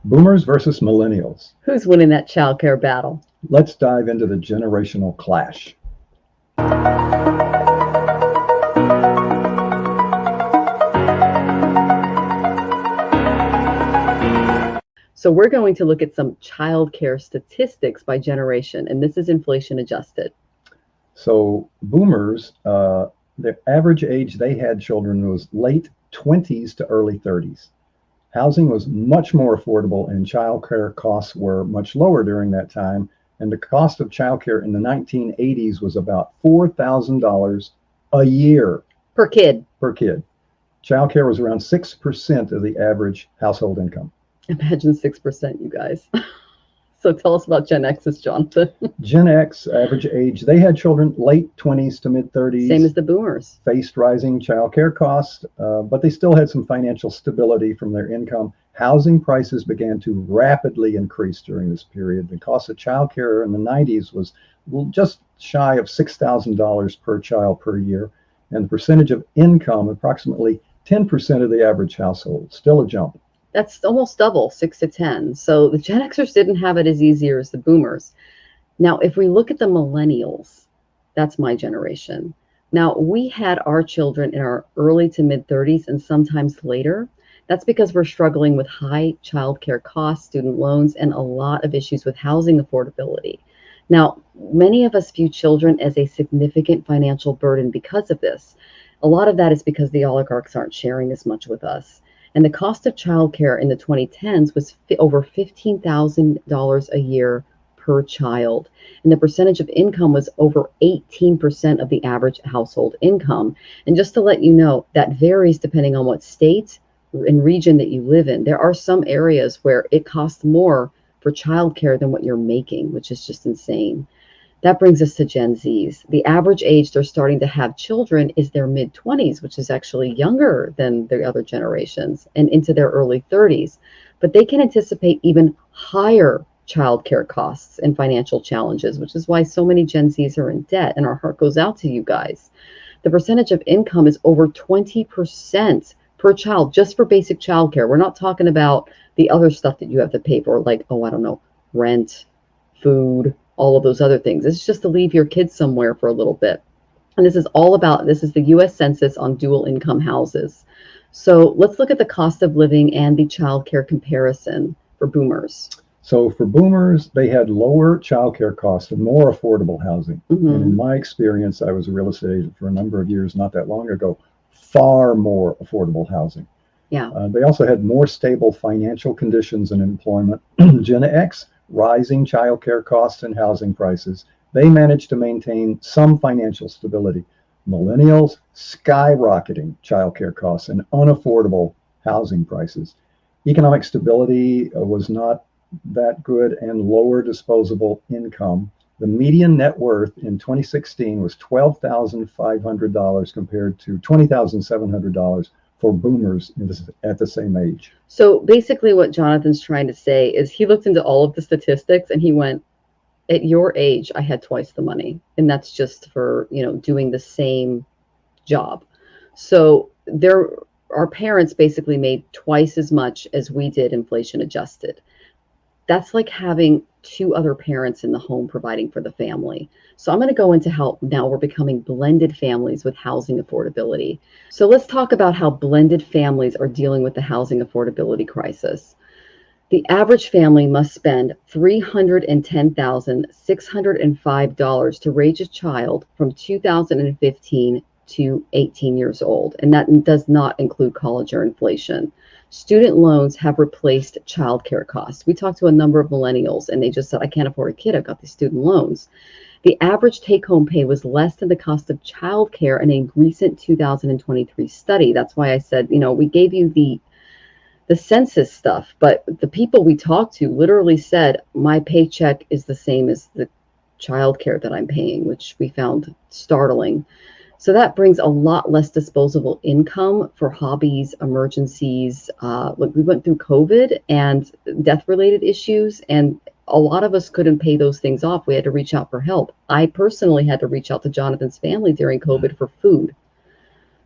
Boomers versus millennials. Who's winning that childcare battle? Let's dive into the generational clash. So we're going to look at some childcare statistics by generation, and this is inflation adjusted. So boomers, the average age they had children was late 20s to early 30s. Housing was much more affordable and childcare costs were much lower during that time. And the cost of childcare in the 1980s was about $4,000 a year Per kid. Childcare was around 6% of the average household income. Imagine 6%, you guys. So tell us about Gen X's, Jonathan. Gen X, average age, they had children late 20s to mid 30s. Same as the boomers. Faced rising childcare costs, but they still had some financial stability from their income. Housing prices began to rapidly increase during this period. The cost of childcare in the 90s was just shy of $6,000 per child per year, and the percentage of income, approximately 10% of the average household, still a jump. That's almost double, 6 to 10. So the Gen Xers didn't have it as easier as the boomers. Now, if we look at the millennials, that's my generation. Now, we had our children in our early to mid 30s and sometimes later. That's because we're struggling with high childcare costs, student loans, and a lot of issues with housing affordability. Now, many of us view children as a significant financial burden because of this. A lot of that is because the oligarchs aren't sharing as much with us. And the cost of childcare in the 2010s was over $15,000 a year per child. And the percentage of income was over 18% of the average household income. And just to let you know, that varies depending on what state and region that you live in. There are some areas where it costs more for childcare than what you're making, which is just insane. That brings us to Gen Zs. The average age they're starting to have children is their mid-20s, which is actually younger than the other generations, and into their early 30s. But they can anticipate even higher childcare costs and financial challenges, which is why so many Gen Zs are in debt, and our heart goes out to you guys. The percentage of income is over 20% per child just for basic childcare. We're not talking about the other stuff that you have to pay for, like, rent, food, all of those other things. It's just to leave your kids somewhere for a little bit. And this is the US Census on dual income houses. So let's look at the cost of living and the childcare comparison for boomers. So for boomers, they had lower childcare costs and more affordable housing. Mm-hmm. And in my experience, I was a real estate agent for a number of years, not that long ago, far more affordable housing. Yeah. They also had more stable financial conditions and employment. Gen X, rising childcare costs and housing prices, they managed to maintain some financial stability. Millennials, skyrocketing childcare costs and unaffordable housing prices. Economic stability was not that good and lower disposable income. The median net worth in 2016 was $12,500 compared to $20,700 for boomers at the same age. So basically what Jonathan's trying to say is he looked into all of the statistics and he went, at your age, I had twice the money. And that's just for, doing the same job. So our parents basically made twice as much as we did inflation adjusted. That's like having two other parents in the home providing for the family. So I'm going to go into how now we're becoming blended families with housing affordability. So let's talk about how blended families are dealing with the housing affordability crisis. The average family must spend $310,605 to raise a child from 2015 to 18 years old, and that does not include college or inflation. Student loans have replaced childcare costs. We talked to a number of millennials and they just said, I can't afford a kid, I've got these student loans. The average take-home pay was less than the cost of childcare in a recent 2023 study. That's why I said, we gave you the census stuff, but the people we talked to literally said, my paycheck is the same as the childcare that I'm paying, which we found startling. So that brings a lot less disposable income for hobbies, emergencies. We went through COVID and death-related issues, and a lot of us couldn't pay those things off. We had to reach out for help. I personally had to reach out to Jonathan's family during COVID for food.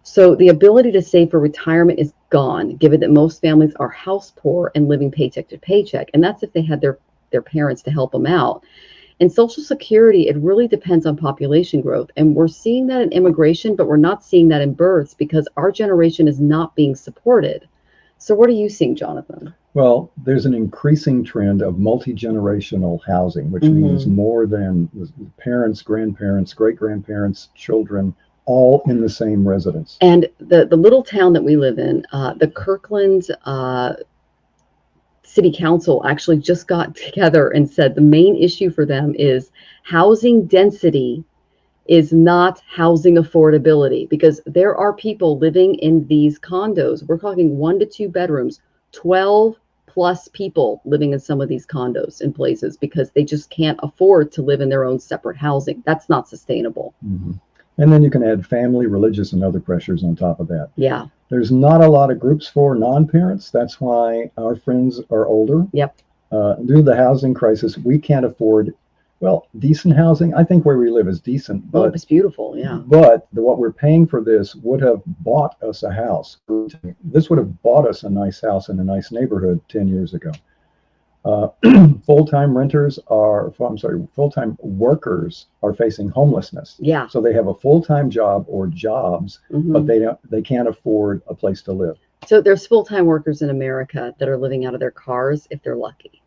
So the ability to save for retirement is gone, given that most families are house poor and living paycheck to paycheck. And that's if they had their parents to help them out. In Social Security, it really depends on population growth. And we're seeing that in immigration, but we're not seeing that in births because our generation is not being supported. So what are you seeing, Jonathan? Well, there's an increasing trend of multi-generational housing, which means more than parents, grandparents, great-grandparents, children, all in the same residence. And the little town that we live in, the Kirkland City Council actually just got together and said the main issue for them is housing density is not housing affordability, because there are people living in these condos. We're talking 1 to 2 bedrooms, 12 plus people living in some of these condos in places because they just can't afford to live in their own separate housing. That's not sustainable. Mm-hmm. And then you can add family, religious, and other pressures on top of that. Yeah. There's not a lot of groups for non-parents. That's why our friends are older. Yep. Due to the housing crisis, we can't afford, well, decent housing. I think where we live is decent. But, it's beautiful, yeah. But what we're paying for this would have bought us a house. This would have bought us a nice house in a nice neighborhood 10 years ago. Full-time workers are facing homelessness. Yeah. So they have a full-time job or jobs, but they can't afford a place to live. So there's full-time workers in America that are living out of their cars if they're lucky.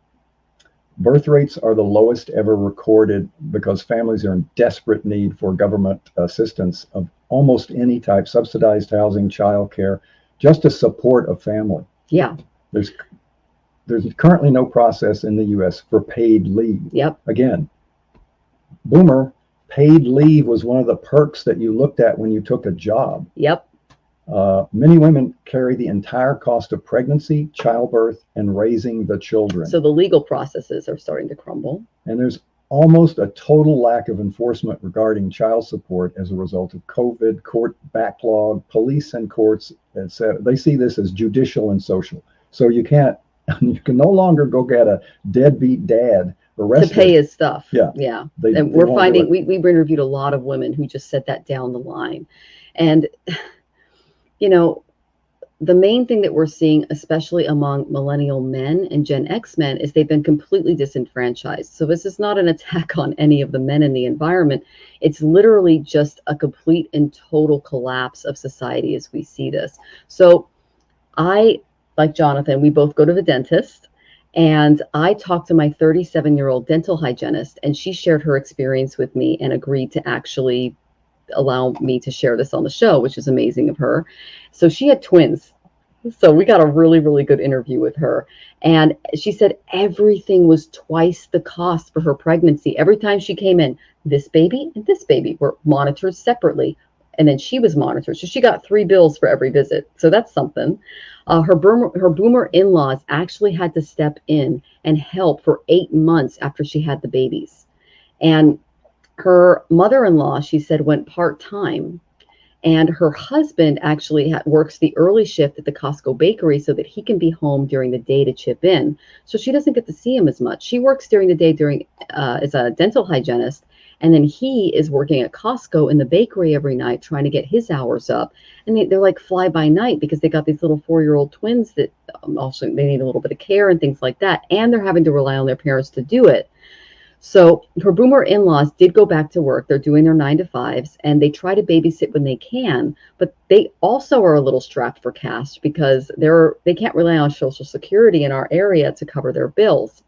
Birth rates are the lowest ever recorded because families are in desperate need for government assistance of almost any type, subsidized housing, childcare, just to support a family. Yeah. There's currently no process in the U.S. for paid leave. Yep. Again, boomer, paid leave was one of the perks that you looked at when you took a job. Yep. Many women carry the entire cost of pregnancy, childbirth, and raising the children. So the legal processes are starting to crumble. And there's almost a total lack of enforcement regarding child support as a result of COVID, court backlog, police and courts, etc. They see this as judicial and social. So you can no longer go get a deadbeat dad arrested to pay his stuff. Yeah. Yeah. And we're finding, we've interviewed a lot of women who just set that down the line. And, you know, the main thing that we're seeing, especially among millennial men and Gen X men, is they've been completely disenfranchised. So this is not an attack on any of the men in the environment. It's literally just a complete and total collapse of society as we see this. So like Jonathan, we both go to the dentist, and I talked to my 37-year-old dental hygienist, and she shared her experience with me and agreed to actually allow me to share this on the show, which is amazing of her. So she had twins. So we got a really, really good interview with her. And she said everything was twice the cost for her pregnancy. Every time she came in, this baby and this baby were monitored separately. And then she was monitored. So she got 3 bills for every visit. So that's something. Her boomer in-laws actually had to step in and help for 8 months after she had the babies. And her mother-in-law, she said, went part-time. And her husband actually works the early shift at the Costco bakery so that he can be home during the day to chip in. So she doesn't get to see him as much. She works during the day as a dental hygienist. And then he is working at Costco in the bakery every night trying to get his hours up. And they're like fly by night because they got these little 4-year-old twins that also they need a little bit of care and things like that. And they're having to rely on their parents to do it. So her boomer in-laws did go back to work. They're doing their 9-to-5s and they try to babysit when they can. But they also are a little strapped for cash because they can't rely on Social Security in our area to cover their bills.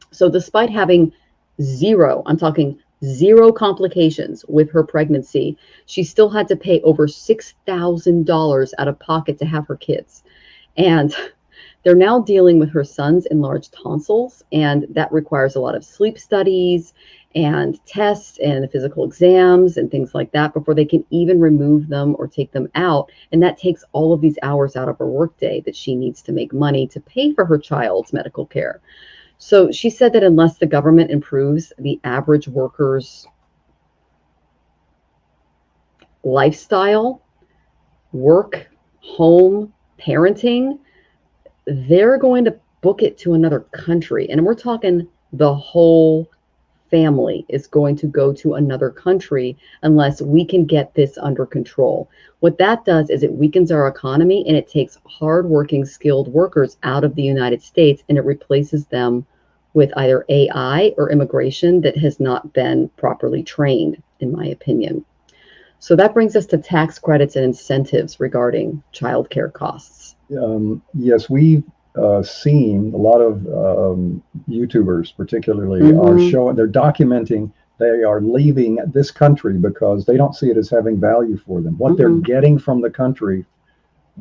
So despite having I'm talking zero complications with her pregnancy, she still had to pay over $6,000 out of pocket to have her kids. And they're now dealing with her son's enlarged tonsils, and that requires a lot of sleep studies and tests and physical exams and things like that before they can even remove them or take them out. And that takes all of these hours out of her workday that she needs to make money to pay for her child's medical care. So she said that unless the government improves the average worker's lifestyle, work, home, parenting, they're going to book it to another country. And we're talking the whole family is going to go to another country unless we can get this under control. What that does is it weakens our economy, and it takes hardworking, skilled workers out of the United States, and it replaces them with either AI or immigration that has not been properly trained, in my opinion. So that brings us to tax credits and incentives regarding childcare costs. Yes, we've seen a lot of YouTubers, particularly, are showing, they're documenting they are leaving this country because they don't see it as having value for them. What they're getting from the country,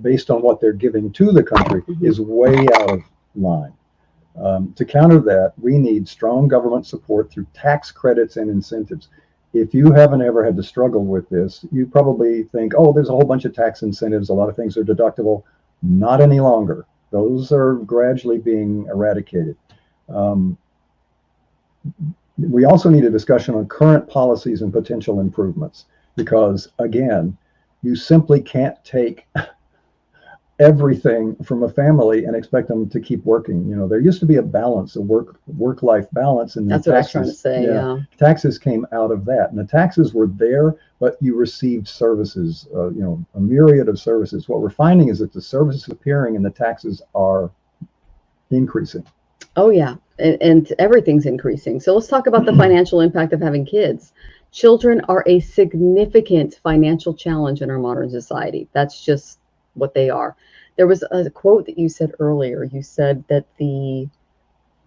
based on what they're giving to the country, is way out of line. To counter that, we need strong government support through tax credits and incentives. If you haven't ever had to struggle with this, you probably think, oh, there's a whole bunch of tax incentives, a lot of things are deductible. Not any longer. Those are gradually being eradicated. We also need a discussion on current policies and potential improvements, because again, you simply can't take everything from a family and expect them to keep working. You know, there used to be a balance, a work-life balance, and that's what I was trying to say. Yeah, taxes came out of that, and the taxes were there, but you received services. You know, a myriad of services. What we're finding is that the services appearing and the taxes are increasing. Oh yeah, and everything's increasing. So let's talk about the financial impact of having kids. Children are a significant financial challenge in our modern society. That's just what they are. There was a quote that you said earlier. You said that the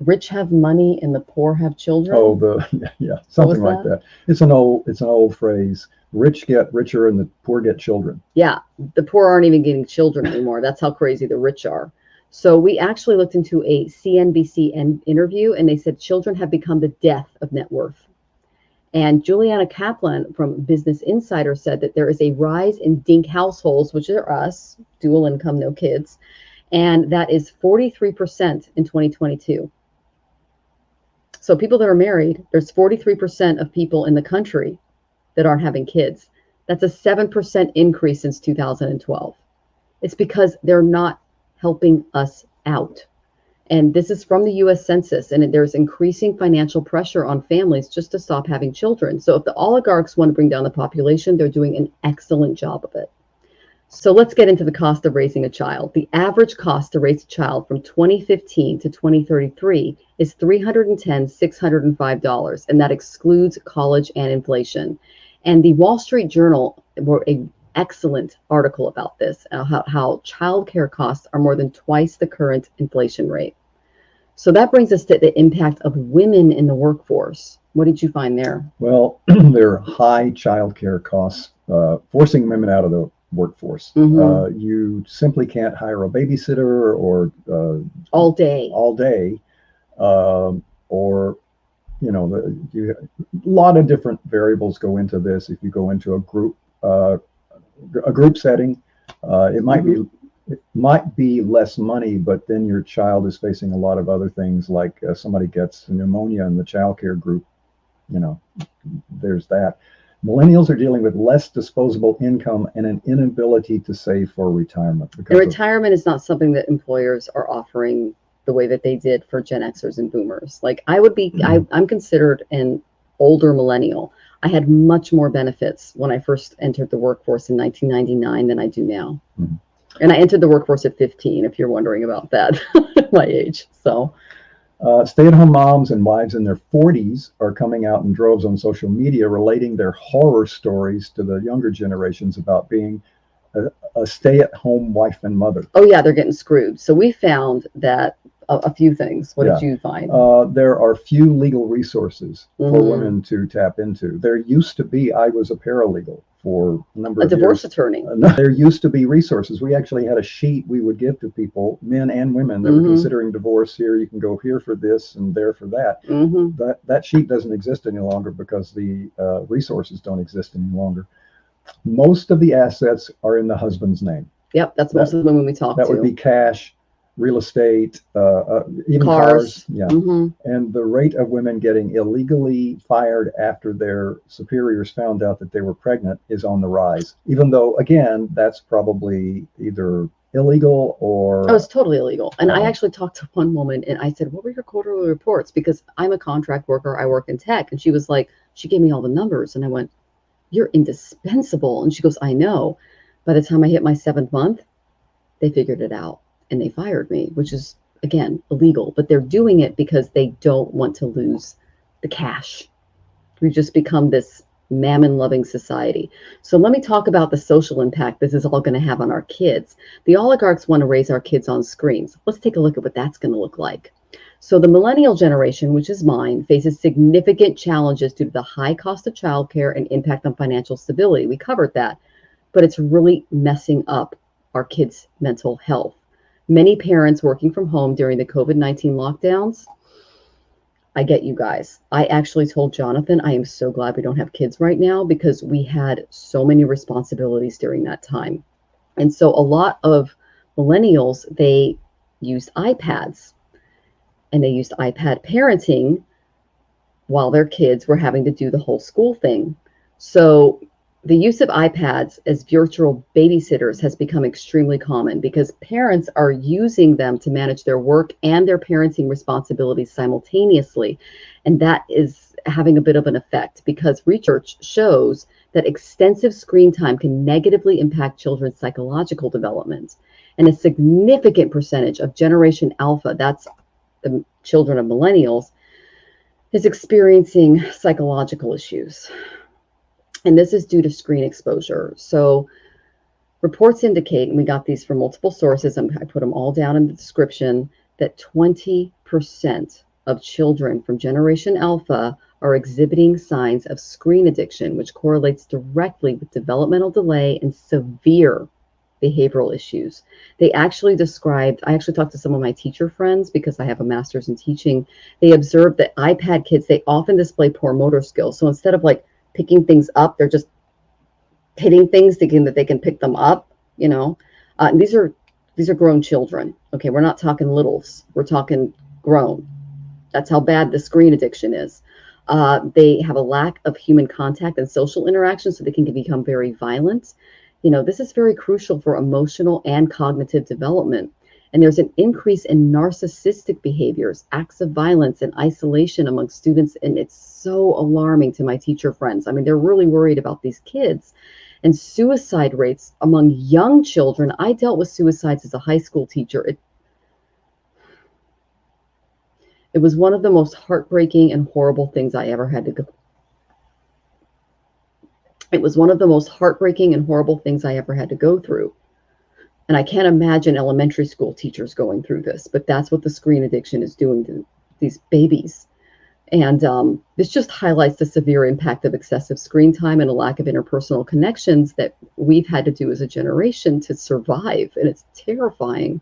rich have money and the poor have children. Oh, yeah, something like that. It's an old phrase. Rich get richer and the poor get children. Yeah, the poor aren't even getting children anymore. That's how crazy the rich are. So we actually looked into a CNBC interview, and they said children have become the death of net worth. And Juliana Kaplan from Business Insider said that there is a rise in DINK households, which are us, dual income, no kids, and that is 43% in 2022. So people that are married, there's 43% of people in the country that aren't having kids. That's a 7% increase since 2012. It's because they're not helping us out. And this is from the US Census, and there's increasing financial pressure on families just to stop having children. So if the oligarchs want to bring down the population, they're doing an excellent job of it. So let's get into the cost of raising a child. The average cost to raise a child from 2015 to 2033 is $605, and that excludes college and inflation. And the Wall Street Journal wrote an excellent article about this, how childcare costs are more than twice the current inflation rate. So that brings us to the impact of women in the workforce. What did you find there? Well, there are high childcare costs, forcing women out of the workforce. You simply can't hire a babysitter or all day, or you know, a lot of different variables go into this. If you go into a group setting, it might be less money, but then your child is facing a lot of other things, like somebody gets pneumonia in the childcare group. You know, there's that. Millennials are dealing with less disposable income and an inability to save for retirement. And retirement is not something that employers are offering the way that they did for Gen Xers and boomers. Like I would be, I'm considered an older millennial. I had much more benefits when I first entered the workforce in 1999 than I do now. And I entered the workforce at 15, if you're wondering about that, my age. So stay-at-home moms and wives in their 40s are coming out in droves on social media, relating their horror stories to the younger generations about being a stay-at-home wife and mother. Oh yeah, they're getting screwed. So we found that a few things. What did you find? There are few legal resources for women to tap into. There used to be, I was a paralegal for a number of years. A divorce attorney. There used to be resources. We actually had a sheet we would give to people, men and women, that were considering divorce. Here, you can go here for this and there for that. That sheet doesn't exist any longer because the resources don't exist any longer. Most of the assets are in the husband's name. Yep, that's most of the women we talk to. That would be cash, real estate, even cars. Yeah. And the rate of women getting illegally fired after their superiors found out that they were pregnant is on the rise, even though, again, that's probably either illegal or? Oh, it's totally illegal. And I Oh. actually talked to one woman and I said, what were your quarterly reports? Because I'm a contract worker, I work in tech. And she was like, she gave me all the numbers. And I went, you're indispensable. And she goes, I know. By the time I hit my 7th month, they figured it out and they fired me, which is, again, illegal. But they're doing it because they don't want to lose the cash. We've just become this mammon-loving society. So let me talk about the social impact this is all going to have on our kids. The oligarchs want to raise our kids on screens. Let's take a look at what that's going to look like. So the millennial generation, which is mine, faces significant challenges due to the high cost of childcare and impact on financial stability. We covered that, but it's really messing up our kids' mental health. Many parents working from home during the COVID-19 lockdowns, I get you guys. I actually told Jonathan, I am so glad we don't have kids right now because we had so many responsibilities during that time. And so a lot of millennials, they used iPads and they used iPad parenting while their kids were having to do the whole school thing. So the use of iPads as virtual babysitters has become extremely common because parents are using them to manage their work and their parenting responsibilities simultaneously. And that is having a bit of an effect because research shows that extensive screen time can negatively impact children's psychological development. And a significant percentage of Generation Alpha, that's the children of millennials, is experiencing psychological issues. And this is due to screen exposure. So reports indicate, and we got these from multiple sources, I put them all down in the description, that 20% of children from Generation Alpha are exhibiting signs of screen addiction, which correlates directly with developmental delay and severe behavioral issues. They actually described, I actually talked to some of my teacher friends because I have a master's in teaching. They observed that iPad kids, they often display poor motor skills. So instead of like picking things up, they're just hitting things thinking that they can pick them up, you know. And these are grown children. Okay, we're not talking littles, we're talking grown. That's how bad the screen addiction is. They have a lack of human contact and social interaction, so they can become very violent. You know, this is very crucial for emotional and cognitive development. And there's an increase in narcissistic behaviors, acts of violence, and isolation among students. And it's so alarming to my teacher friends. I mean, they're really worried about these kids. And suicide rates among young children. I dealt with suicides as a high school teacher. It was one of the most heartbreaking and horrible things I ever had to go. It was one of the most heartbreaking and horrible things I ever had to go through. And I can't imagine elementary school teachers going through this, but that's what the screen addiction is doing to these babies. And this just highlights the severe impact of excessive screen time and a lack of interpersonal connections that we've had to do as a generation to survive. And it's terrifying.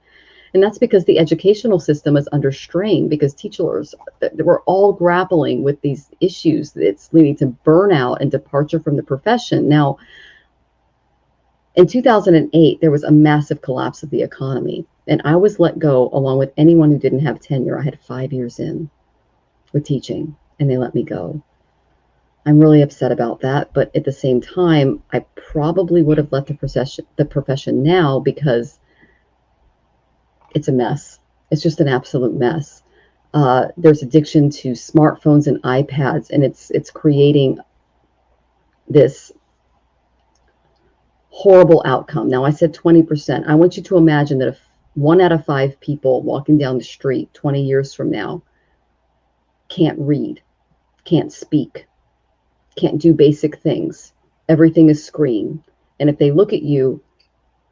And that's because the educational system is under strain because teachers, we're all grappling with these issues that's leading to burnout and departure from the profession. Now, in 2008, there was a massive collapse of the economy, and I was let go along with anyone who didn't have tenure. I had 5 years in with teaching, and they let me go. I'm really upset about that, but at the same time, I probably would have left the profession now because it's a mess. It's just an absolute mess. There's addiction to smartphones and iPads, and it's creating this horrible outcome. Now, I said 20%. I want you to imagine that if 1 out of 5 people walking down the street 20 years from now can't read, can't speak, can't do basic things, everything is screen. And if they look at you,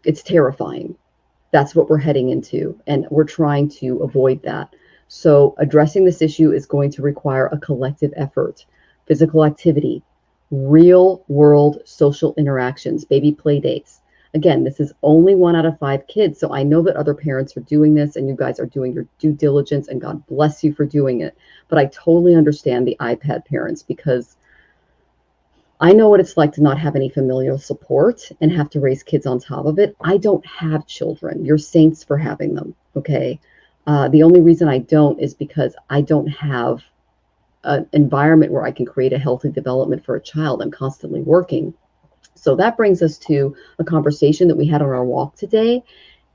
it's terrifying. That's what we're heading into, and we're trying to avoid that. So addressing this issue is going to require a collective effort, physical activity, real world social interactions, baby play dates. Again, this is only 1 out of 5 kids. So I know that other parents are doing this and you guys are doing your due diligence, and God bless you for doing it. But I totally understand the iPad parents because I know what it's like to not have any familial support and have to raise kids on top of it. I don't have children. You're saints for having them, okay? The only reason I don't is because I don't have an environment where I can create a healthy development for a child. I'm constantly working. So that brings us to a conversation that we had on our walk today.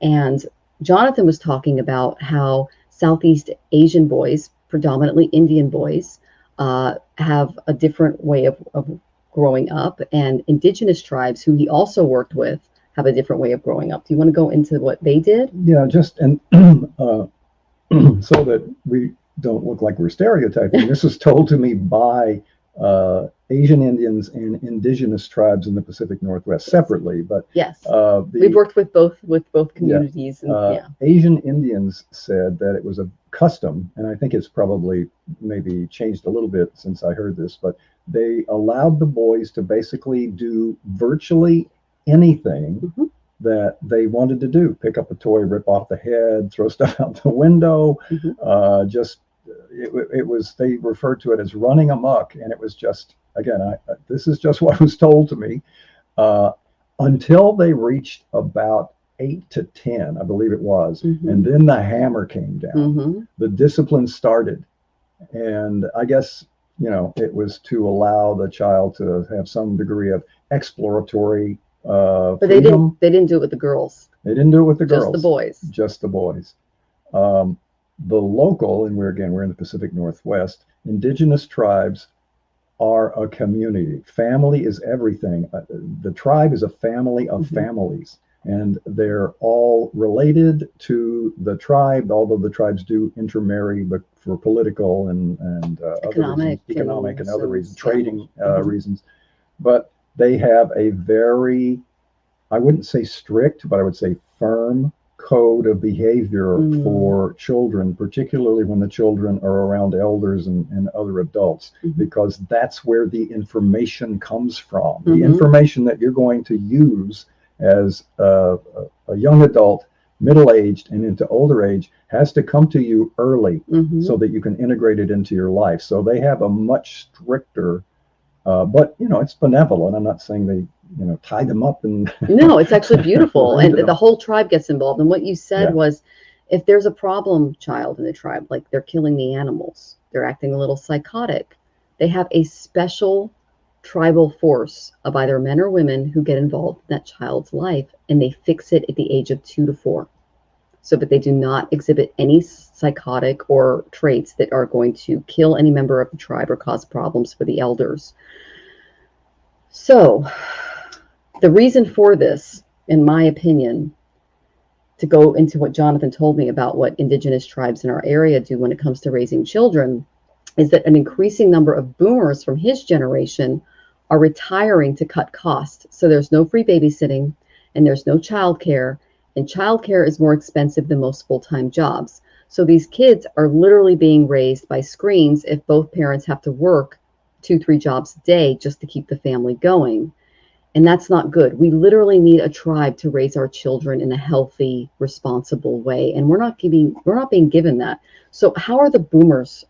And Jonathan was talking about how Southeast Asian boys, predominantly Indian boys, have a different way of growing up, and indigenous tribes, who he also worked with, have a different way of growing up. Do you want to go into what they did? Yeah, just and so that we don't look like we're stereotyping. This was told to me by Asian Indians and indigenous tribes in the Pacific Northwest separately, but yes, we've worked with both communities. Yeah. Asian Indians said that it was a custom, and I think it's probably maybe changed a little bit since I heard this, but they allowed the boys to basically do virtually anything that they wanted to do. Pick up a toy, rip off the head, throw stuff out the window. It was, they referred to it as running amok, and it was just, again, this is just what was told to me, until they reached about 8 to 10, I believe it was, and then the hammer came down. The discipline started, and I guess, you know, it was to allow the child to have some degree of exploratory but they didn't do it with the girls. They didn't do it with the girls. Just the boys. Just the boys. The local, and we're in the Pacific Northwest, indigenous tribes are a community. Family is everything. The tribe is a family of families, and they're all related to the tribe, although the tribes do intermarry, but for political and economic and other reasons, trading reasons. But they have a very, I wouldn't say strict, but I would say firm code of behavior for children, particularly when the children are around elders and other adults, because that's where the information comes from. The information that you're going to use as a young adult, middle-aged, and into older age has to come to you early so that you can integrate it into your life. So they have a much stricter, but, you know, it's benevolent. I'm not saying they, you know, tie them up and no, it's actually beautiful. And the whole tribe gets involved. And what you said was, if there's a problem child in the tribe, like they're killing the animals, they're acting a little psychotic, they have a special tribal force of either men or women who get involved in that child's life, and they fix it at the age of 2 to 4, so that they do not exhibit any psychotic or traits that are going to kill any member of the tribe or cause problems for the elders. So the reason for this, in my opinion, to go into what Jonathan told me about what indigenous tribes in our area do when it comes to raising children, is that an increasing number of boomers from his generation are retiring to cut costs. So there's no free babysitting, and there's no childcare, and childcare is more expensive than most full-time jobs. So these kids are literally being raised by screens if both parents have to work 2-3 jobs a day just to keep the family going. And that's not good. We literally need a tribe to raise our children in a healthy, responsible way. And we're not being given that. So how are the boomers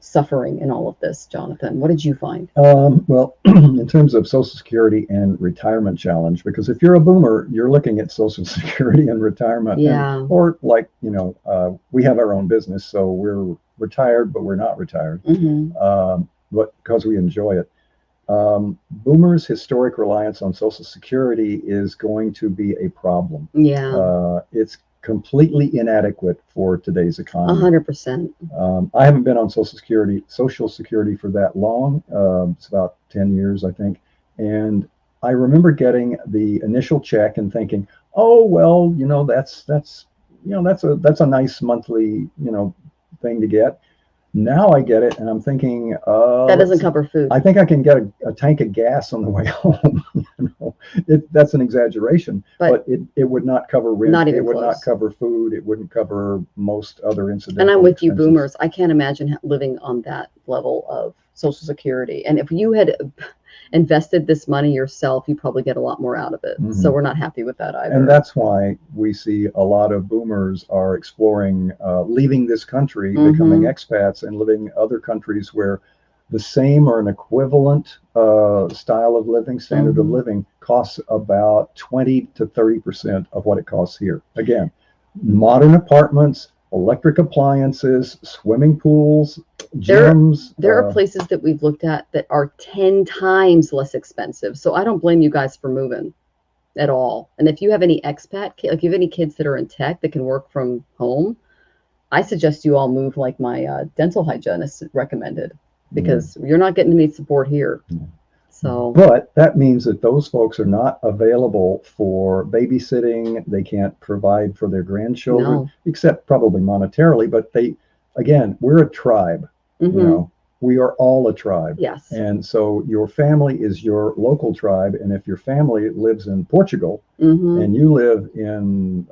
suffering in all of this, Jonathan? What did you find? Well, in terms of Social Security and retirement challenge, because if you're a boomer, you're looking at Social Security and retirement. Yeah. Or like, you know, we have our own business, so we're retired, but we're not retired, but because we enjoy it. Boomers' historic reliance on Social Security is going to be a problem. Yeah. It's completely inadequate for today's economy. 100%. I haven't been on Social Security for that long. It's about 10 years, I think. And I remember getting the initial check and thinking, oh, well, you know, that's a nice monthly, you know, thing to get. Now I get it, and I'm thinking, that doesn't cover food. I think I can get a tank of gas on the way home. You know, that's an exaggeration, but it would not cover rent. Not even it would close. not cover food. It wouldn't cover most other incidental And I'm with you, expenses. boomers. I can't imagine living on that level of Social Security. And if you had invested this money yourself, you probably get a lot more out of it. So we're not happy with that either. And that's why we see a lot of boomers are exploring leaving this country, becoming expats, and living in other countries where the same or an equivalent style of living, standard of living, costs about 20 to 30% of what it costs here. Again, modern apartments, electric appliances, swimming pools, gyms. There are places that we've looked at that are 10 times less expensive. So I don't blame you guys for moving. at all. And if you have any expat, like if you have any kids that are in tech that can work from home, I suggest you all move like my dental hygienist recommended, because you're not getting any support here. So, but that means that those folks are not available for babysitting. They can't provide for their grandchildren, No. except probably monetarily. But again, we're a tribe. You know, we are all a tribe. Yes. And so your family is your local tribe. And if your family lives in Portugal and you live in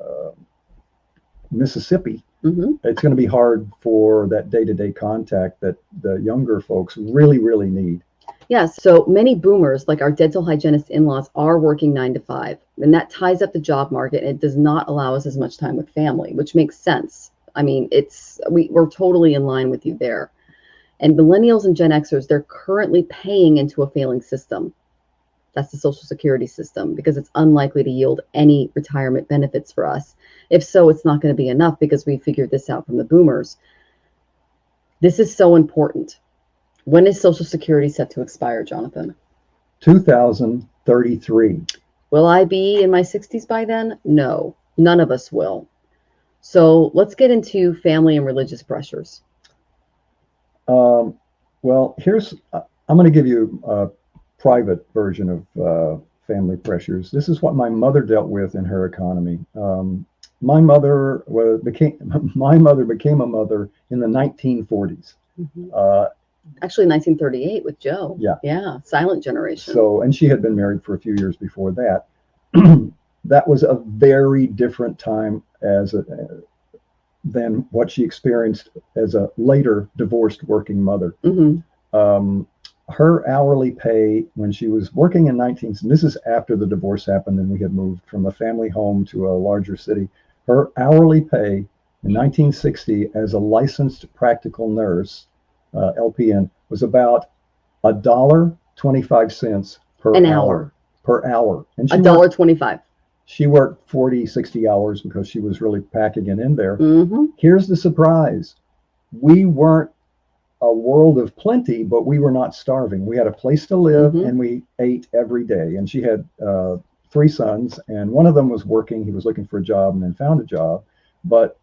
Mississippi, it's going to be hard for that day-to-day contact that the younger folks really, really need. Yes. So many boomers, like our dental hygienist in-laws, are working 9 to 5, and that ties up the job market, and it does not allow us as much time with family, which makes sense. I mean, we're totally in line with you there. And millennials and Gen Xers, they're currently paying into a failing system. That's the Social Security system, because it's unlikely to yield any retirement benefits for us. If so, it's not going to be enough, because we figured this out from the boomers. This is so important. When is Social Security set to expire, Jonathan? 2033. Will I be in my 60s by then? No, none of us will. So let's get into family and religious pressures. Well, I'm going to give you a private version of family pressures. This is what my mother dealt with in her economy. My mother became a mother in the 1940s. Actually, 1938 with Joe. Yeah, silent generation. So, and she had been married for a few years before that. That was a very different time than what she experienced as a later divorced working mother. Her hourly pay when she was working in this is after the divorce happened and we had moved from a family home to a larger city. Her hourly pay in 1960 as a licensed practical nurse, LPN, was about $1.25 per hour. Per hour. And $1.25. She worked 40, 60 hours because she was really packing it in there. Here's the surprise. We weren't a world of plenty, but we were not starving. We had a place to live and we ate every day. And she had 3 sons, and one of them was working. He was looking for a job and then found a job. But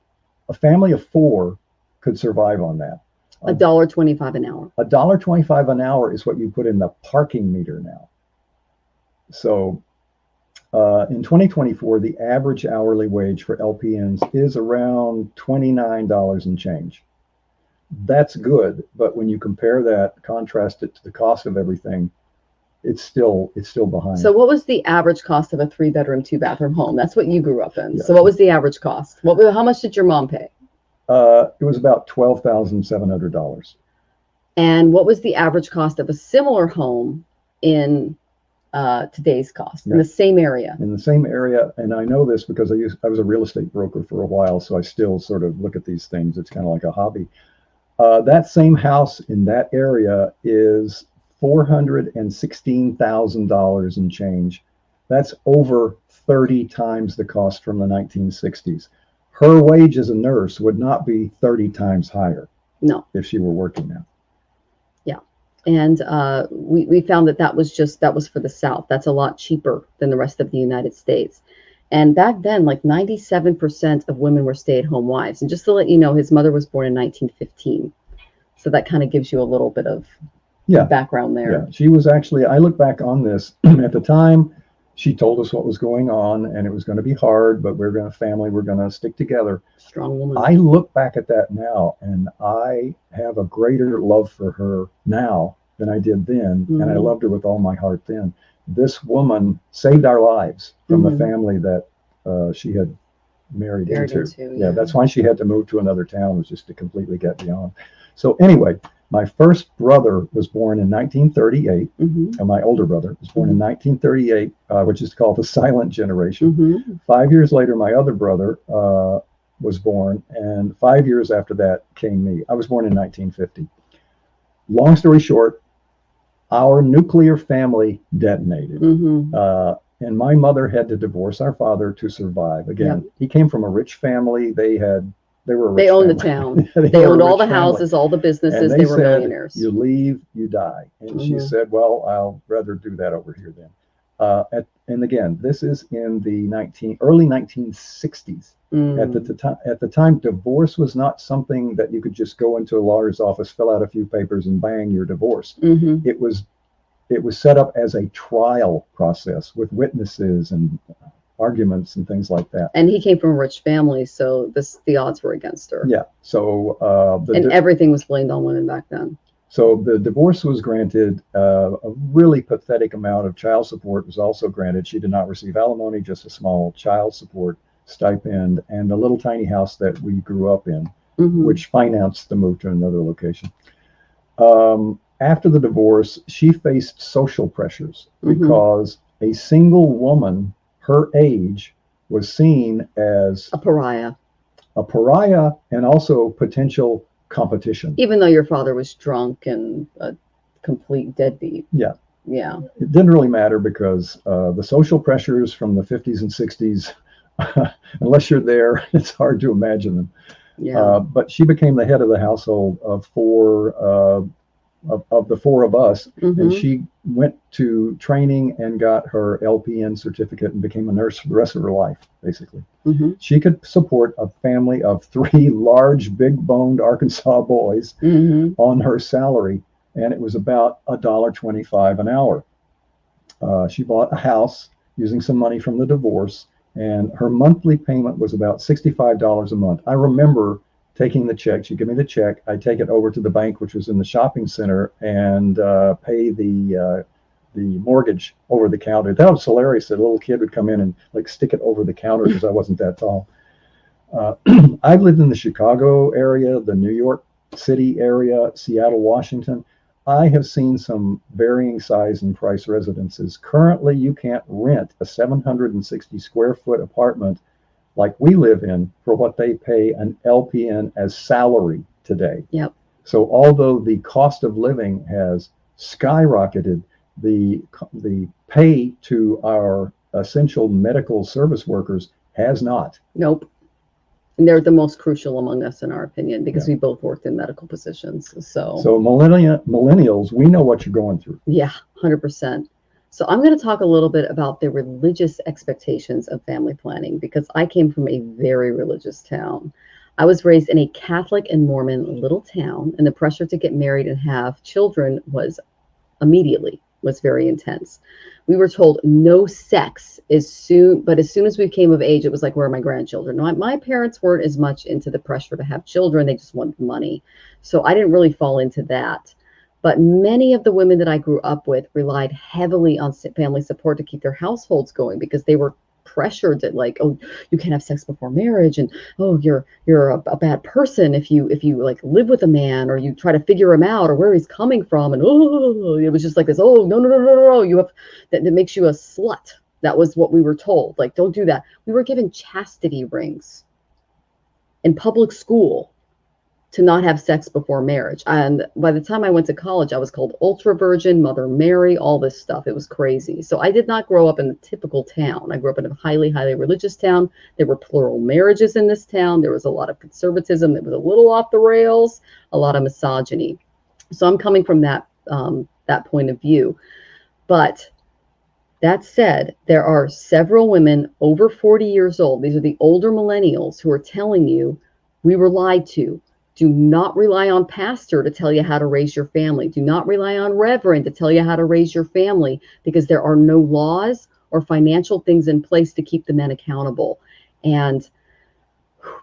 a family of 4 could survive on that. $1.25 an hour. $1.25 an hour is what you put in the parking meter now. So in 2024, the average hourly wage for LPNs is around $29 and change. That's good, but when you contrast it to the cost of everything, it's still behind. So what was the average cost of a 3-bedroom, 2-bathroom home? That's what you grew up in. Yeah. So what was the average cost? How much did your mom pay? It was about $12,700. And what was the average cost of a similar home in today's cost, in the same area? In the same area, and I know this because I was a real estate broker for a while, so I still sort of look at these things. It's kind of like a hobby. That same house in that area is $416,000 and change. That's over 30 times the cost from the 1960s. Her wage as a nurse would not be 30 times higher. No. If she were working now. Yeah. And we found that was for the South. That's a lot cheaper than the rest of the United States. And back then, like 97% of women were stay-at-home wives. And just to let you know, his mother was born in 1915. So that kind of gives you a little bit of background there. Yeah, she was actually, I look back on this, at the time, she told us what was going on, and it was going to be hard, but we're going to stick together. Strong woman. I look back at that now, and I have a greater love for her now than I did then, and I loved her with all my heart then. This woman saved our lives from the family that she had married into. Yeah, that's why she had to move to another town, was just to completely get beyond. So anyway, my first brother was born in 1938, and my older brother was born in 1938, which is called the silent generation. 5 years later, my other brother was born, and 5 years after that came me. I was born in 1950. Long story short, our nuclear family detonated. And my mother had to divorce our father to survive. Again, he came from a rich family. They owned the town. They owned all the houses, all the businesses. They were millionaires. You leave, you die. And she said, well, I'll rather do that over here then. and again, this is in the early 1960s. At the time, divorce was not something that you could just go into a lawyer's office, fill out a few papers, and bang, you're divorced. Mm-hmm. It was set up as a trial process with witnesses and arguments and things like that. And he came from a rich family, so the odds were against her. Yeah. So everything was blamed on women back then. So the divorce was granted. A really pathetic amount of child support was also granted. She did not receive alimony, just a small child support stipend and a little tiny house that we grew up in, which financed the move to another location. After the divorce, she faced social pressures because a single woman her age was seen as a pariah, and also potential competition. Even though your father was drunk and a complete deadbeat. Yeah. Yeah. It didn't really matter because the social pressures from the 50s and 60s, unless you're there, it's hard to imagine them. Yeah. But she became the head of the household of the four of us, and she went to training and got her LPN certificate and became a nurse for the rest of her life, basically. She could support a family of 3 large, big-boned Arkansas boys on her salary, and it was about $1.25 an hour. She bought a house using some money from the divorce, and her monthly payment was about $65 a month. I remember taking the check. She'd give me the check. I'd take it over to the bank, which was in the shopping center, and pay the mortgage over the counter. That was hilarious. That a little kid would come in and like stick it over the counter because I wasn't that tall. I've lived in the Chicago area, the New York City area, Seattle, Washington. I have seen some varying size and price residences. Currently, you can't rent a 760 square foot apartment like we live in for what they pay an LPN as salary today. Yep. So although the cost of living has skyrocketed, the pay to our essential medical service workers has not. Nope. And they're the most crucial among us, in our opinion, because we both worked in medical positions. So millennials, we know what you're going through. Yeah, 100%. So I'm going to talk a little bit about the religious expectations of family planning, because I came from a very religious town. I was raised in a Catholic and Mormon little town, and the pressure to get married and have children was very intense. We were told no sex as soon as we came of age, it was like, where are my grandchildren? No, my parents weren't as much into the pressure to have children. They just wanted money. So I didn't really fall into that. But many of the women that I grew up with relied heavily on family support to keep their households going, because they were pressured that, like, oh, you can't have sex before marriage, and oh, you're a bad person if you like live with a man, or you try to figure him out or where he's coming from, and oh, it was just like this. Oh, no, you have that makes you a slut. That was what we were told. Like, don't do that. We were given chastity rings in public school to not have sex before marriage. And by the time I went to college, I was called ultra virgin, Mother Mary, all this stuff. It was crazy. So I did not grow up in the typical town. I grew up in a highly, highly religious town. There were plural marriages in this town. There was a lot of conservatism that was a little off the rails, a lot of misogyny. So I'm coming from that point of view. But that said, there are several women over 40 years old. These are the older millennials who are telling you, we were lied to. Do not rely on pastor to tell you how to raise your family. Do not rely on reverend to tell you how to raise your family, because there are no laws or financial things in place to keep the men accountable. And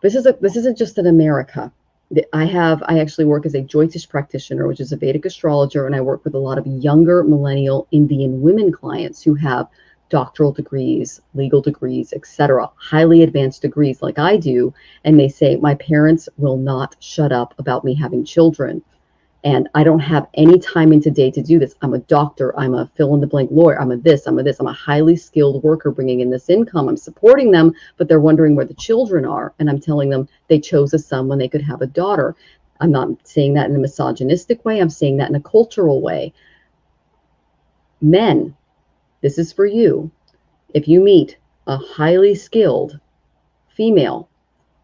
this isn't just in America. I actually work as a Jyotish practitioner, which is a Vedic astrologer, and I work with a lot of younger millennial Indian women clients who have doctoral degrees, legal degrees, etc., highly advanced degrees like I do. And they say, my parents will not shut up about me having children. And I don't have any time in today to do this. I'm a doctor. I'm a fill-in-the-blank lawyer. I'm a this. I'm a highly skilled worker bringing in this income. I'm supporting them, but they're wondering where the children are. And I'm telling them they chose a son when they could have a daughter. I'm not saying that in a misogynistic way. I'm saying that in a cultural way. Men, this is for you. If you meet a highly skilled female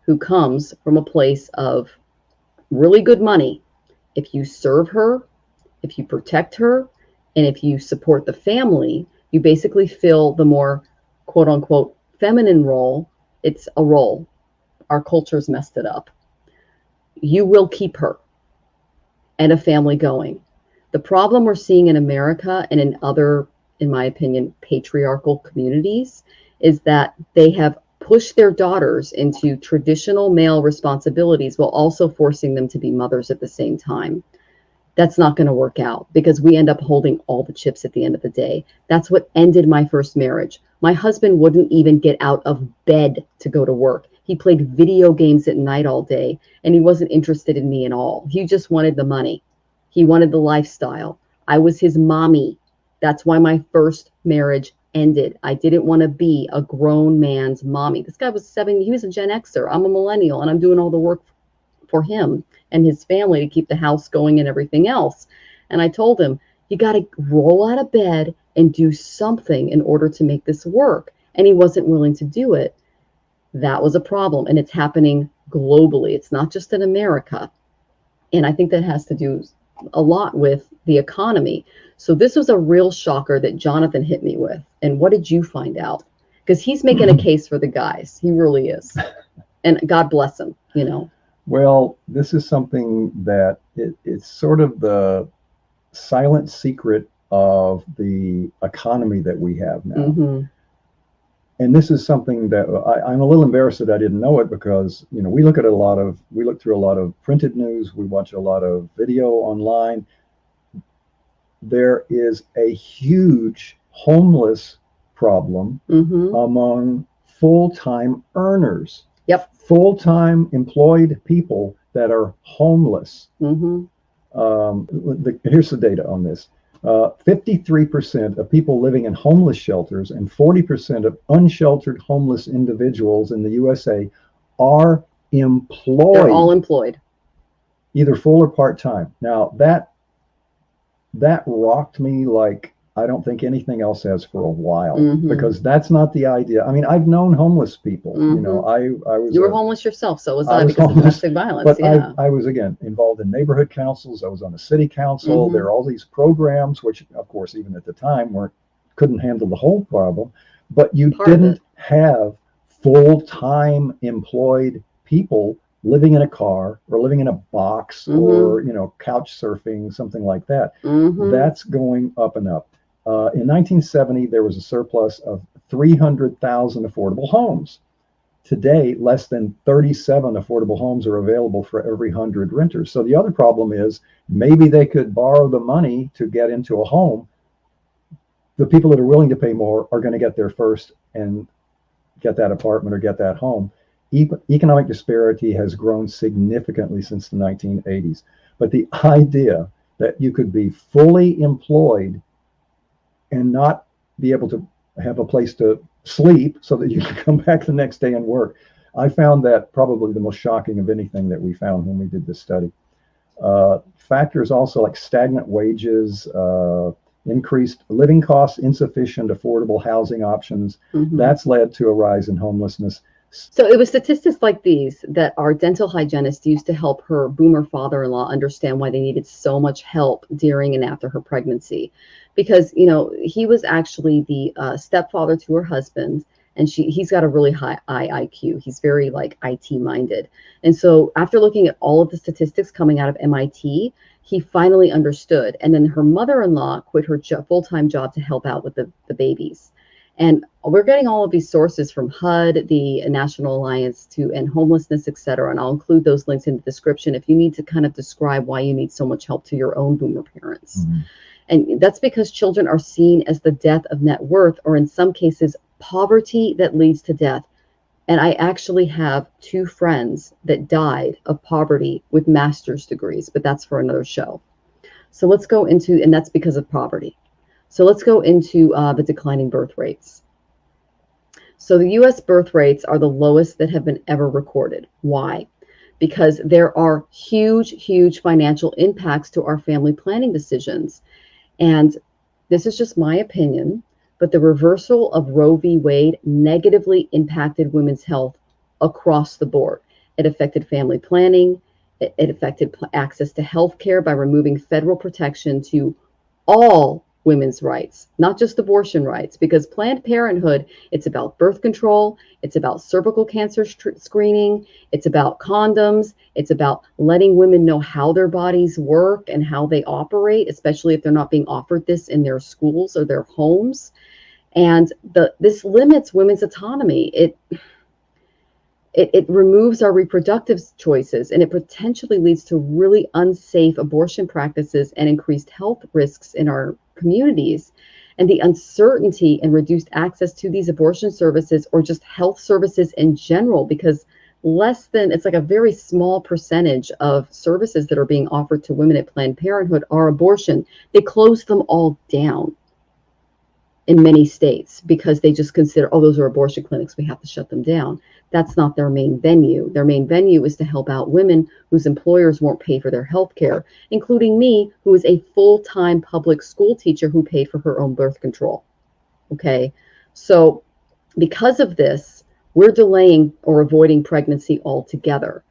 who comes from a place of really good money, if you serve her, if you protect her, and if you support the family, You basically fill the more quote unquote feminine role. It's a role. Our culture's messed it up. You will keep her and a family going. The problem we're seeing in America and in other, in my opinion, patriarchal communities is that they have pushed their daughters into traditional male responsibilities while also forcing them to be mothers at the same time. That's not going to work out because we end up holding all the chips at the end of the day. That's what ended my first marriage. My husband wouldn't even get out of bed to go to work. He played video games at night all day, and he wasn't interested in me at all. He just wanted the money. He wanted the lifestyle. I was his mommy. That's why my first marriage ended. I didn't want to be a grown man's mommy. This guy was 7, he was a Gen Xer. I'm a millennial, and I'm doing all the work for him and his family to keep the house going and everything else. And I told him, you got to roll out of bed and do something in order to make this work. And he wasn't willing to do it. That was a problem. And it's happening globally. It's not just in America. And I think that has to do a lot with the economy. So this was a real shocker that Jonathan hit me with. And what did you find out? Because he's making a case for the guys. He really is. And God bless him, you know. Well, this is something that it's sort of the silent secret of the economy that we have now. Mm-hmm. And this is something that I'm a little embarrassed that I didn't know it because, you know, we look through a lot of printed news, we watch a lot of video online. There is a huge homeless problem among full-time earners. Yep. Full-time employed people that are homeless. Here's the data on this. 53% of people living in homeless shelters and 40% of unsheltered homeless individuals in the USA are employed. They're all employed. Either full or part-time. Now, that rocked me like I don't think anything else has for a while, because that's not the idea. I mean, I've known homeless people. You know, I was. You were homeless yourself, so was I because of domestic violence. But yeah. I was, again, involved in neighborhood councils. I was on a city council. There are all these programs, which, of course, even at the time, couldn't handle the whole problem. But you didn't have full-time employed people living in a car or living in a box or, you know, couch surfing, something like that. That's going up and up. In 1970, there was a surplus of 300,000 affordable homes. Today, less than 37 affordable homes are available for every 100 renters. So the other problem is maybe they could borrow the money to get into a home. The people that are willing to pay more are going to get there first and get that apartment or get that home. Economic disparity has grown significantly since the 1980s. But the idea that you could be fully employed and not be able to have a place to sleep so that you can come back the next day and work. I found that probably the most shocking of anything that we found when we did this study. Factors also like stagnant wages, increased living costs, insufficient affordable housing options. That's led to a rise in homelessness. So it was statistics like these that our dental hygienist used to help her boomer father-in-law understand why they needed so much help during and after her pregnancy. Because, you know, he was actually the stepfather to her husband, and he's got a really high IQ. He's very like IT minded. And so after looking at all of the statistics coming out of MIT, he finally understood. And then her mother-in-law quit her full-time job to help out with the babies. And we're getting all of these sources from HUD, the National Alliance to End Homelessness, et cetera. And I'll include those links in the description if you need to kind of describe why you need so much help to your own boomer parents. And that's because children are seen as the death of net worth, or in some cases, poverty that leads to death. And I actually have 2 friends that died of poverty with master's degrees, but that's for another show. So let's go into, and that's because of poverty. So let's go into the declining birth rates. So the U.S. birth rates are the lowest that have been ever recorded. Why? Because there are huge financial impacts to our family planning decisions. And this is just my opinion, but the reversal of Roe v. Wade negatively impacted women's health across the board. It affected family planning. It affected access to health care by removing federal protection to all women's rights, not just abortion rights, because Planned Parenthood, it's about birth control, it's about cervical cancer screening, it's about condoms, it's about letting women know how their bodies work and how they operate, especially if they're not being offered this in their schools or their homes. And this limits women's autonomy. It removes our reproductive choices, and it potentially leads to really unsafe abortion practices and increased health risks in our communities. And the uncertainty and reduced access to these abortion services, or just health services in general, because it's like a very small percentage of services that are being offered to women at Planned Parenthood are abortion. They close them all down in many states because they just consider, oh, those are abortion clinics, we have to shut them down. That's not their main venue. Their main venue is to help out women whose employers won't pay for their health care, including me, who is a full-time public school teacher who paid for her own birth control. Okay, so because of this, we're delaying or avoiding pregnancy altogether.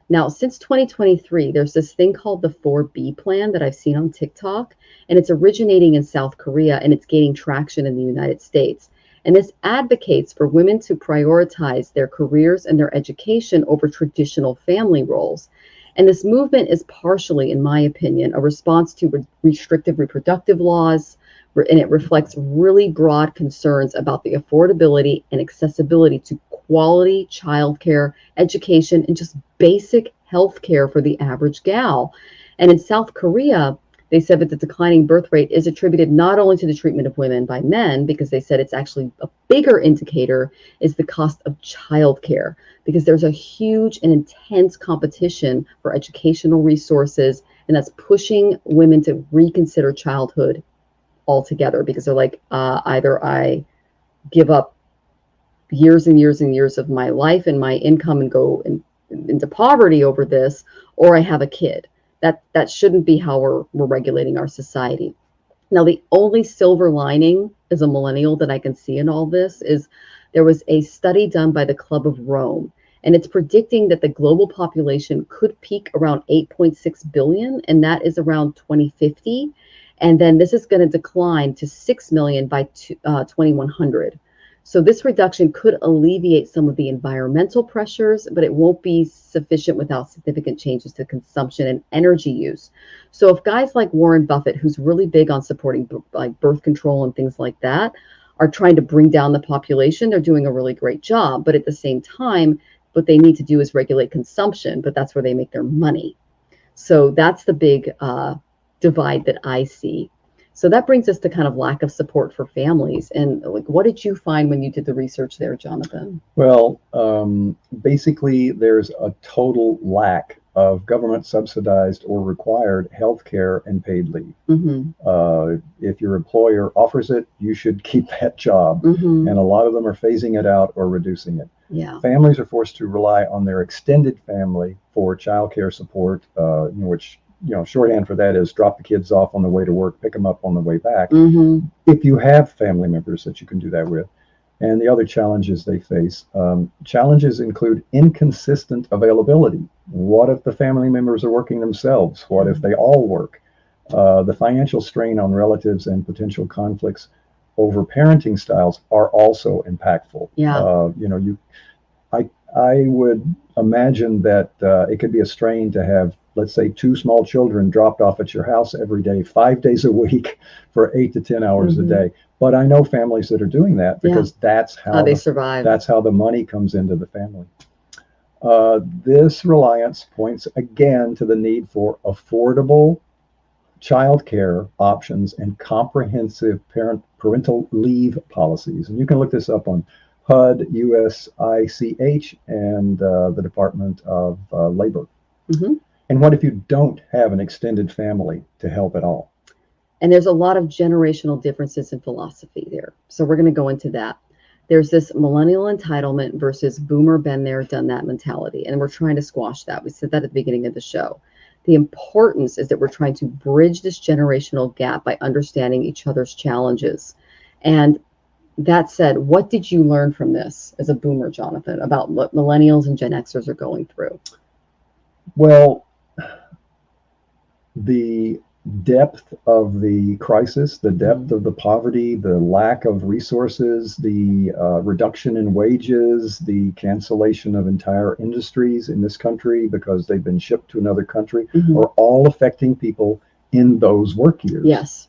Now, since 2023, there's this thing called the 4B plan that I've seen on TikTok, and it's originating in South Korea, and it's gaining traction in the United States. And this advocates for women to prioritize their careers and their education over traditional family roles. And this movement is partially, in my opinion, a response to restrictive reproductive laws, and it reflects really broad concerns about the affordability and accessibility to quality childcare, education, and just basic health care for the average gal. And in South Korea, they said that the declining birth rate is attributed not only to the treatment of women by men, because they said it's actually a bigger indicator is the cost of childcare, because there's a huge and intense competition for educational resources, and that's pushing women to reconsider childhood altogether, because they're like, either I give up years and years and years of my life and my income and go into poverty over this, or I have a kid. That shouldn't be how we're regulating our society. Now, the only silver lining as a millennial that I can see in all this is there was a study done by the Club of Rome, and it's predicting that the global population could peak around 8.6 billion, and that is around 2050. And then this is going to decline to 6 million by 2100. So this reduction could alleviate some of the environmental pressures, but it won't be sufficient without significant changes to consumption and energy use. So if guys like Warren Buffett, who's really big on supporting like birth control and things like that, are trying to bring down the population, they're doing a really great job. But at the same time, what they need to do is regulate consumption, but that's where they make their money. So that's the big divide that I see. So that brings us to kind of lack of support for families. And like, what did you find when you did the research there, Jonathan? Well, basically, there's a total lack of government subsidized or required health care and paid leave. Mm-hmm. If your employer offers it, you should keep that job. Mm-hmm. And a lot of them are phasing it out or reducing it. Yeah. Families are forced to rely on their extended family for childcare support, which, shorthand for that is drop the kids off on the way to work, pick them up on the way back. Mm-hmm. If you have family members that you can do that with. And the other challenges they face, challenges include inconsistent availability. What if the family members are working themselves? What if they all work? The financial strain on relatives and potential conflicts over parenting styles are also impactful. Yeah. I would imagine that it could be a strain to have, let's say, 2 small children dropped off at your house every day, 5 days a week for 8 to 10 hours mm-hmm. a day. But I know families that are doing that because that's how they survive. That's how the money comes into the family. This reliance points again to the need for affordable childcare options and comprehensive parental leave policies. And you can look this up on HUD, ISCH, and the Department of Labor. Mm-hmm. And what if you don't have an extended family to help at all? And there's a lot of generational differences in philosophy there. So we're going to go into that. There's this millennial entitlement versus boomer been there, done that mentality. And we're trying to squash that. We said that at the beginning of the show. The importance is that we're trying to bridge this generational gap by understanding each other's challenges. And that said, what did you learn from this as a boomer, Jonathan, about what millennials and Gen Xers are going through? Well, the depth of the crisis, the depth of the poverty, the lack of resources, the reduction in wages, the cancellation of entire industries in this country because they've been shipped to another country, are all affecting people in those work years. Yes.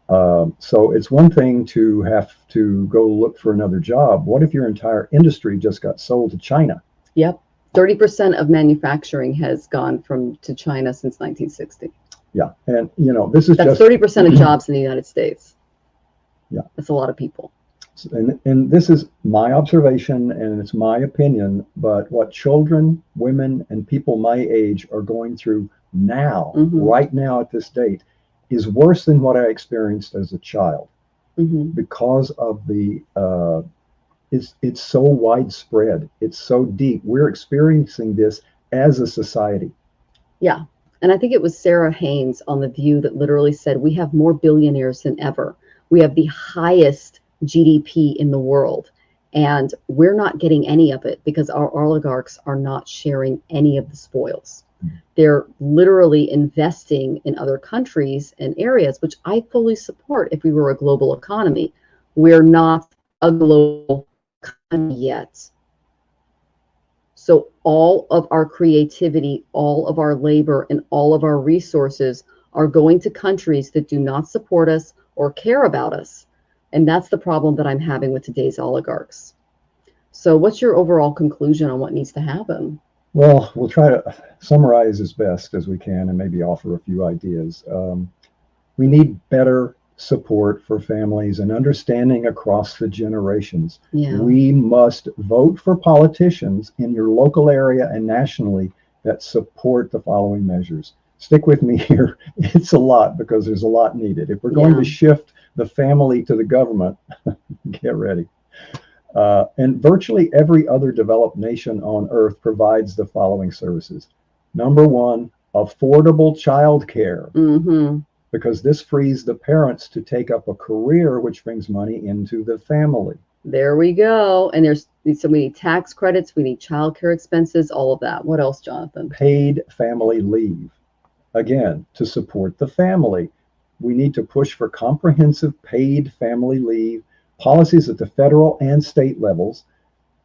So it's one thing to have to go look for another job. What if your entire industry just got sold to China? Yep. 30% of manufacturing has gone to China since 1960. Yeah. And, you know, this is That's just 30% of jobs in the United States. Yeah. That's a lot of people. And this is my observation and it's my opinion, but what children, women, and people my age are going through now, right now at this date, is worse than what I experienced as a child because of the it's so widespread, it's so deep. We're experiencing this as a society. Yeah. And I think it was Sarah Haynes on The View that literally said, we have more billionaires than ever. We have the highest GDP in the world, and we're not getting any of it because our oligarchs are not sharing any of the spoils. They're literally investing in other countries and areas, which I fully support if we were a global economy. We're not a global economy yet. So all of our creativity, all of our labor, and all of our resources are going to countries that do not support us or care about us. And that's the problem that I'm having with today's oligarchs. So what's your overall conclusion on what needs to happen? Well, we'll try to summarize as best as we can and maybe offer a few ideas. We need better support for families and understanding across the generations. Yeah. We must vote for politicians in your local area and nationally that support the following measures. Stick with me here. It's a lot because there's a lot needed. If we're going to shift the family to the government, get ready. And virtually every other developed nation on earth provides the following services. Number one, affordable childcare, because this frees the parents to take up a career which brings money into the family. There we go. And so we need tax credits, we need childcare expenses, all of that. What else, Jonathan? Paid family leave. Again, to support the family. We need to push for comprehensive paid family leave policies at the federal and state levels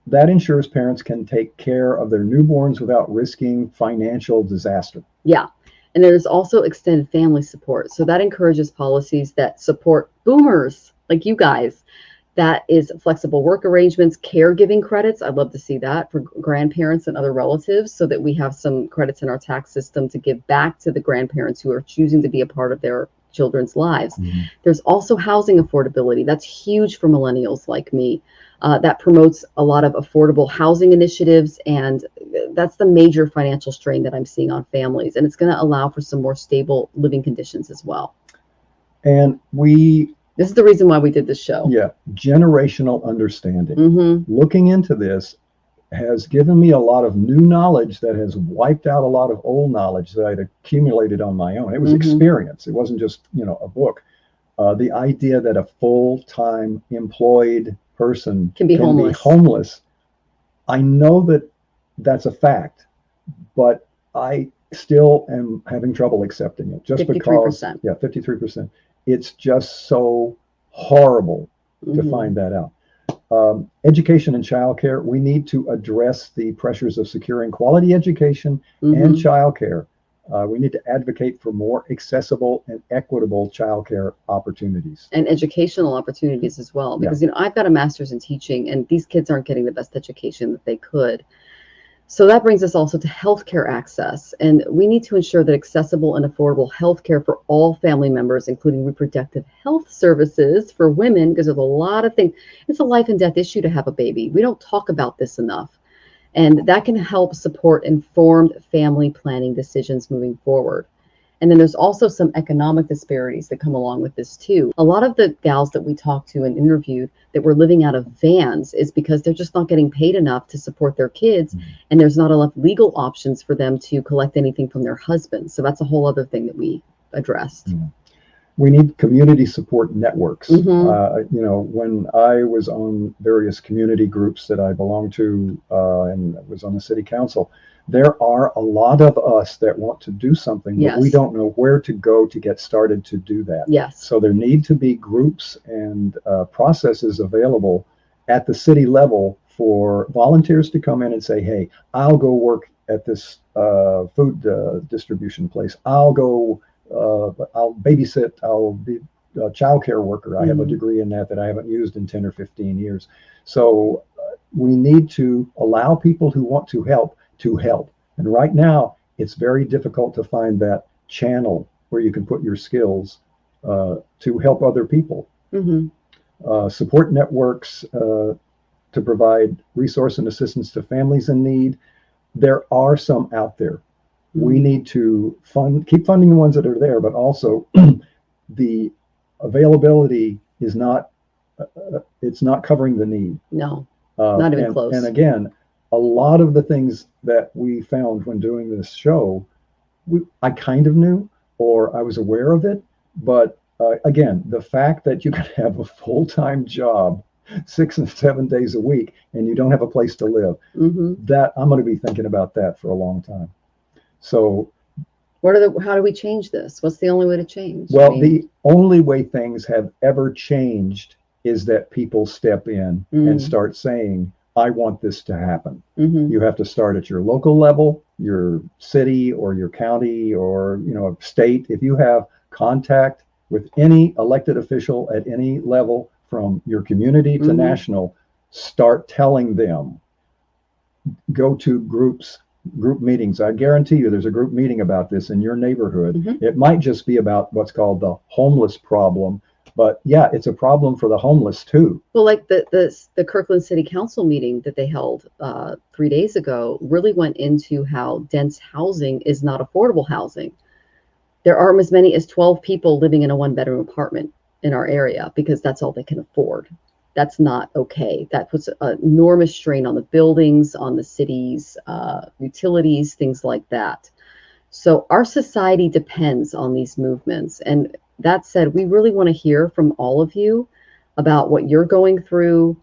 that ensures parents can take care of their newborns without risking financial disaster. Yeah. And there's also extended family support. So that encourages policies that support boomers like you guys. That is flexible work arrangements, caregiving credits. I'd love to see that for grandparents and other relatives so that we have some credits in our tax system to give back to the grandparents who are choosing to be a part of their children's lives. There's also housing affordability. That's huge for millennials like me. That promotes a lot of affordable housing initiatives, and that's the major financial strain that I'm seeing on families, and it's going to allow for some more stable living conditions as well. And this is the reason why we did this show. Yeah, generational understanding. Looking into this has given me a lot of new knowledge that has wiped out a lot of old knowledge that I'd accumulated on my own. It was experience. It wasn't just, a book. The idea that a full-time employed person can be homeless. I know that that's a fact, but I still am having trouble accepting it just 53%. because 53%. It's just so horrible to find that out. Education and childcare, we need to address the pressures of securing quality education and childcare. We need to advocate for more accessible and equitable childcare opportunities. And educational opportunities as well. Because, I've got a master's in teaching, and these kids aren't getting the best education that they could. So that brings us also to healthcare access. And we need to ensure that accessible and affordable healthcare for all family members, including reproductive health services for women, because there's a lot of things. It's a life and death issue to have a baby. We don't talk about this enough. And that can help support informed family planning decisions moving forward. And then there's also some economic disparities that come along with this too. A lot of the gals that we talked to and interviewed that were living out of vans is because they're just not getting paid enough to support their kids, and there's not enough legal options for them to collect anything from their husbands. So that's a whole other thing that we addressed. We need community support networks. When I was on various community groups that I belonged to and was on the city council, there are a lot of us that want to do something, but we Yes. don't know where to go to get started to do that. Yes. So there need to be groups and processes available at the city level for volunteers to come in and say, hey, I'll go work at this food distribution place. I'll babysit. I'll be a childcare worker. I have a degree in that I haven't used in 10 or 15 years. So we need to allow people who want to help to help. And right now, it's very difficult to find that channel where you can put your skills to help other people. Support networks to provide resource and assistance to families in need. There are some out there. We need to keep funding the ones that are there, but also the availability is not, it's not covering the need. No, not even close. And again, a lot of the things that we found when doing this show, I kind of knew, or I was aware of it, but again, the fact that you can have a full-time job 6 and 7 days a week and you don't have a place to live, that I'm going to be thinking about that for a long time. So how do we change this? What's the only way to change? Well, the only way things have ever changed is that people step in and start saying, I want this to happen. You have to start at your local level, your city or your county or state. If you have contact with any elected official at any level, from your community to national, start telling them. Go to group meetings. I guarantee you there's a group meeting about this in your neighborhood. It might just be about what's called the homeless problem, but yeah, it's a problem for the homeless too. Well, like the Kirkland City Council meeting that they held 3 days ago really went into how dense housing is not affordable housing. There are as many as 12 people living in a 1-bedroom apartment in our area because that's all they can afford. That's not okay. That puts an enormous strain on the buildings, on the city's utilities, things like that. So our society depends on these movements. And that said, we really want to hear from all of you about what you're going through,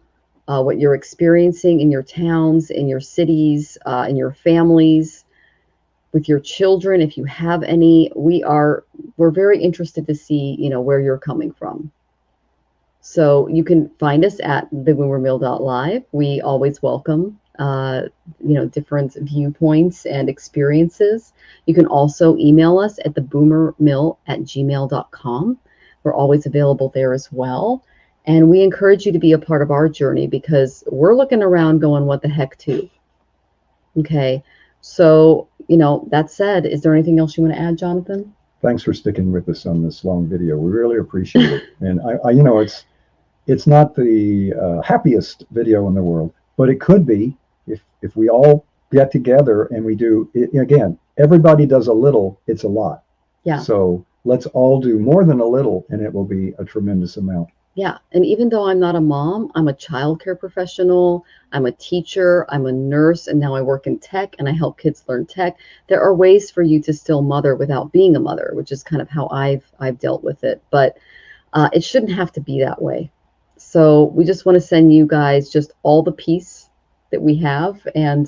what you're experiencing in your towns, in your cities, in your families, with your children. If you have any, we're very interested to see, where you're coming from. So you can find us at theboomermill.live. We always welcome, different viewpoints and experiences. You can also email us at theboomermill@gmail.com. We're always available there as well. And we encourage you to be a part of our journey because we're looking around going, what the heck too? Okay. So, that said, is there anything else you want to add, Jonathan? Thanks for sticking with us on this long video. We really appreciate it. And it's not the happiest video in the world, but it could be if we all get together and we do it. Again, everybody does a little, it's a lot. Yeah. So let's all do more than a little and it will be a tremendous amount. Yeah. And even though I'm not a mom, I'm a childcare professional, I'm a teacher, I'm a nurse, and now I work in tech and I help kids learn tech. There are ways for you to still mother without being a mother, which is kind of how I've dealt with it. But it shouldn't have to be that way. So we just want to send you guys just all the peace that we have. And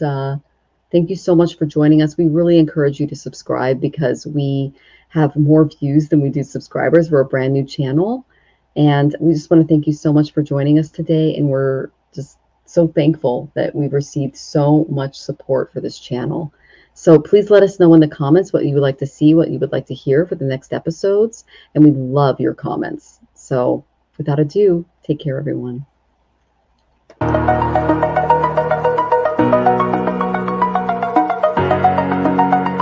thank you so much for joining us. We really encourage you to subscribe because we have more views than we do subscribers. We're a brand new channel. And we just want to thank you so much for joining us today. And we're just so thankful that we've received so much support for this channel. So please let us know in the comments what you would like to see, what you would like to hear for the next episodes. And we love your comments. So without ado, take care, everyone.